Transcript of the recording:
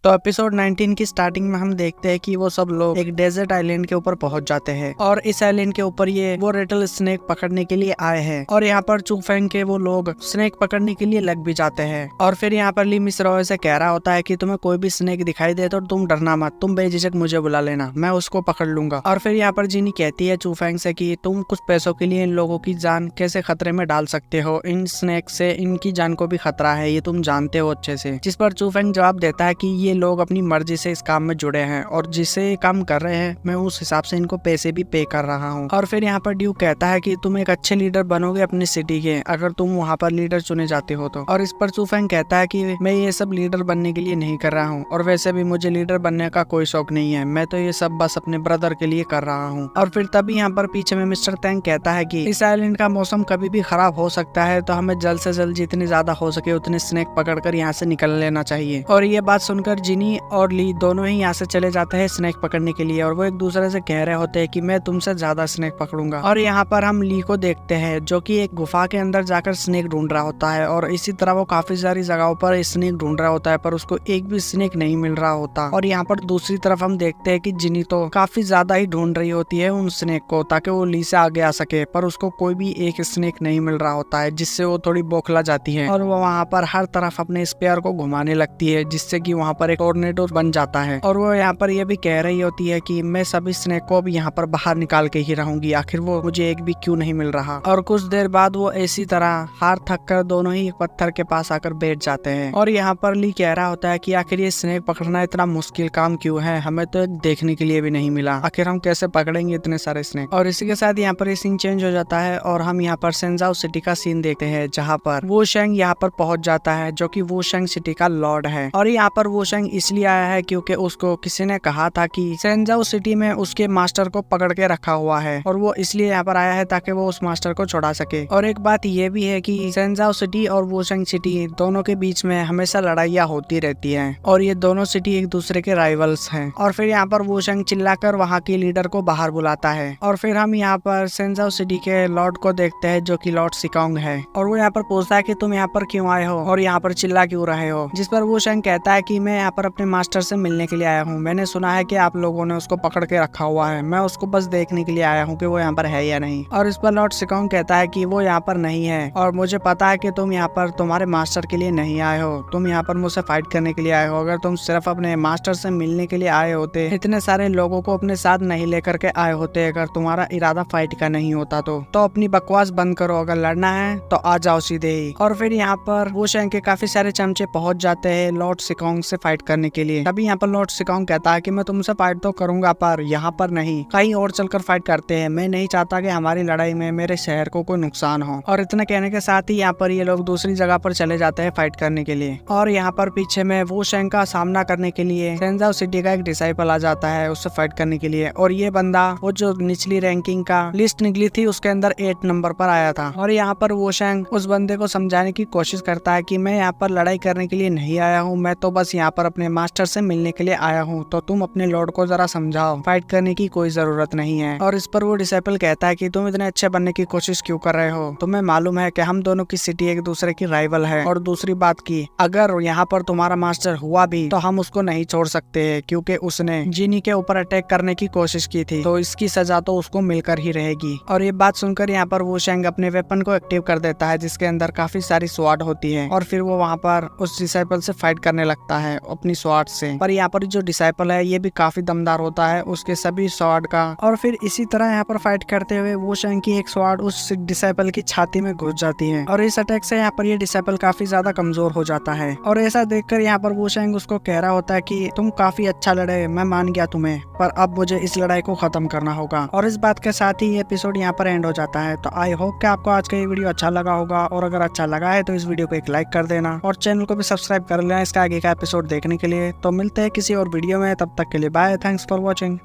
तो एपिसोड 19 की स्टार्टिंग में हम देखते हैं कि वो सब लोग एक डेजर्ट आइलैंड के ऊपर पहुंच जाते हैं और इस आइलैंड के ऊपर वो रेटल स्नेक पकड़ने के लिए आए हैं और यहाँ पर चूफेंग के वो लोग स्नेक पकड़ने के लिए लग भी जाते हैं। और फिर यहाँ पर ली मिस रॉय से कह रहा होता है कि तुम्हें कोई भी स्नेक दिखाई दे तो तुम डरना मत, तुम बेझिझक मुझे बुला लेना, मैं उसको पकड़ लूंगा। और फिर यहाँ पर जिनी कहती है चूफेंग से कि तुम कुछ पैसों के लिए इन लोगों की जान कैसे खतरे में डाल सकते हो, इन स्नेक से इनकी जान को भी खतरा है, ये तुम जानते हो अच्छे से। जिस पर चूफेंग जवाब देता है कि ये लोग अपनी मर्जी से इस काम में जुड़े हैं और जिसे काम कर रहे हैं मैं उस हिसाब से इनको पैसे भी पे कर रहा हूँ। और फिर यहाँ पर ड्यूक कहता है कि तुम एक अच्छे लीडर बनोगे अपनी सिटी के अगर तुम वहाँ पर लीडर चुने जाते हो तो। और इस पर चूफेंग कहता है कि मैं ये सब लीडर बनने के लिए नहीं कर रहा हूँ और वैसे भी मुझे लीडर बनने का कोई शौक नहीं है, मैं तो ये सब बस अपने ब्रदर के लिए कर रहा हूँ। और फिर तभी यहाँ पर पीछे में मिस्टर तैंग कहता है कि इस आइलैंड का मौसम कभी भी खराब हो सकता है तो हमें जल्द से जल्द जितनी ज्यादा हो सके उतने स्नेक पकड़कर यहाँ से निकल लेना चाहिए। और ये बात सुनकर जिनी और ली दोनों ही यहाँ से चले जाते हैं स्नेक पकड़ने के लिए और वो एक दूसरे से कह रहे होते हैं कि मैं तुमसे ज्यादा स्नेक पकड़ूंगा। और यहाँ पर हम ली को देखते हैं जो कि एक गुफा के अंदर जाकर स्नेक ढूंढ रहा होता है और इसी तरह वो काफी सारी जगहों पर स्नेक ढूंढ रहा होता है पर उसको एक भी स्नेक नहीं मिल रहा होता। और यहाँ पर दूसरी तरफ हम देखते हैं कि जिनी तो काफी ज्यादा ही ढूंढ रही होती है उन स्नेक को ताकि वो ली से आगे आ सके, पर उसको कोई भी एक स्नेक नहीं मिल रहा होता है जिससे वो थोड़ी बौखला जाती है और वो वहाँ पर हर तरफ अपने स्पेयर को घुमाने लगती है जिससे कि वहाँ पर एक टोर्नेडो बन जाता है। और वो यहाँ पर ये भी कह रही होती है कि मैं सभी स्नेक को भी यहाँ पर बाहर निकाल के ही रहूंगी, आखिर वो मुझे एक भी क्यों नहीं मिल रहा। और कुछ देर बाद वो इसी तरह हार थक कर दोनों ही पत्थर के पास आकर बैठ जाते हैं। और यहाँ पर ली कह रहा होता है कि आखिर ये स्नेक पकड़ना इतना मुश्किल काम क्यों है, हमें तो देखने के लिए भी नहीं मिला, आखिर हम कैसे पकड़ेंगे इतने सारे स्नेक। और इसी के साथ यहाँ पर ये सीन चेंज हो जाता है और हम यहाँ पर सेंजाओ सिटी का सीन देखते हैं जहाँ पर वो शेंग यहाँ पर पहुंच जाता है जो कि वो शेंग सिटी का लॉर्ड है। और यहाँ पर वो शेंग इसलिए आया है क्योंकि उसको किसी ने कहा था कि सेंजाओ सिटी में उसके मास्टर को पकड़ के रखा हुआ है और वो इसलिए यहाँ पर आया है ताकि वो उस मास्टर को छुड़ा सके। और एक बात ये भी है कि सेंजाओ सिटी और वोशेंग सिटी दोनों के बीच में हमेशा लड़ाइयाँ होती रहती हैं और ये दोनों सिटी एक दूसरे के राइवल्स हैं। और फिर यहाँ पर वोशेंग चिल्लाकर वहाँ के लीडर को बाहर बुलाता है और फिर हम यहाँ पर सेंजाओ सिटी के लॉर्ड को देखते हैं जो कि लॉर्ड सिकांग है और वो यहाँ पर पूछता है कि तुम यहाँ पर क्यों आए हो और यहाँ पर चिल्ला क्यों रहे हो। जिस पर वोशेंग कहता है कि मैं यहाँ पर अपने मास्टर से मिलने के लिए आया हूँ, मैंने सुना है कि आप लोगों ने उसको पकड़ के रखा हुआ है, मैं उसको बस देखने के लिए आया हूँ कि वो यहाँ पर है या नहीं। और इस पर लॉर्ड सिकांग कहता है कि वो यहाँ पर नहीं है और मुझे पता है कि तुम यहाँ पर तुम्हारे मास्टर के लिए नहीं आए हो, तुम यहाँ पर मुझसे फाइट करने के लिए आए हो। अगर तुम सिर्फ अपने मास्टर से मिलने के लिए आए होते, इतने सारे लोगों को अपने साथ नहीं लेकर के आए होते, अगर तुम्हारा इरादा फाइट का नहीं होता तो अपनी बकवास बंद करो, अगर लड़ना है तो आ जाओ सीधे ही। और फिर यहाँ पर वो शेंग के काफी सारे चमचे पहुंच जाते हैं लॉर्ड सिकांग से फाइट करने के लिए। तभी यहाँ पर लॉर्ड सिकांग कहता है कि मैं तुमसे फाइट तो करूंगा पर यहाँ पर नहीं, कहीं और चलकर फाइट करते हैं, मैं नहीं चाहता कि हमारी लड़ाई में मेरे शहर को कोई नुकसान हो। और इतना कहने के साथ ही यहाँ पर ये लोग दूसरी जगह पर चले जाते हैं फाइट करने के लिए। और यहाँ पर पीछे में वो शेंग का सामना करने के लिए सेंजाओ सिटी का एक डिसाइपल आ जाता है उससे फाइट करने के लिए। और ये बंदा वो जो निचली रैंकिंग का लिस्ट निकली थी उसके अंदर 8 नंबर पर आया था। और यहाँ पर वो शेंग उस बंदे को समझाने की कोशिश करता है कि मैं यहाँ पर लड़ाई करने के लिए नहीं आया हूँ, मैं तो बस यहाँ पर अपने मास्टर से मिलने के लिए आया हूँ, तो तुम अपने लॉर्ड को जरा समझाओ, फाइट करने की कोई जरूरत नहीं है। और इस पर वो डिसाइपल कहता है कि तुम इतने अच्छे बनने की कोशिश क्यों कर रहे हो, तुम्हें मालूम है कि हम दोनों की सिटी एक दूसरे की राइवल है। और दूसरी बात की अगर यहाँ पर तुम्हारा मास्टर हुआ भी तो हम उसको नहीं छोड़ सकते क्योंकि उसने जिनी के ऊपर अटैक करने की कोशिश की थी, तो इसकी सजा तो उसको मिलकर ही रहेगी। और ये बात सुनकर यहाँ पर वो शेंग अपने वेपन को एक्टिव कर देता है जिसके अंदर काफी सारी स्वाड होती है और फिर वो वहाँ पर उस डिसाइपल से फाइट करने लगता है अपनी स्वाड से। पर यहाँ पर जो डिसाइपल है ये भी काफी दमदार होता है उसके सभी स्वाड का। और फिर इसी तरह यहाँ पर फाइट करते हुए वो शेंग की एक स्वाड उस डिसाइपल की छाती में घुस जाती है और इस अटैक से यहाँ पर ये डिसाइपल काफी ज्यादा कमजोर हो जाता है। और ऐसा देखकर यहाँ पर वो शेंग उसको कह रहा होता है कि तुम काफी अच्छा लड़े, मैं मान गया तुम्हें, पर अब मुझे इस लड़ाई को खत्म करना होगा। और इस बात के साथ ही ये एपिसोड यहाँ पर एंड हो जाता है। तो आई होप कि आपको आज का ये वीडियो अच्छा लगा होगा और अगर अच्छा लगा है तो इस वीडियो को एक लाइक कर देना और चैनल को भी सब्सक्राइब कर लेना इसका आगे का एपिसोड देखने के लिए। तो मिलते हैं किसी और वीडियो में, तब तक के लिए बाय, थैंक्स फॉर वॉचिंग।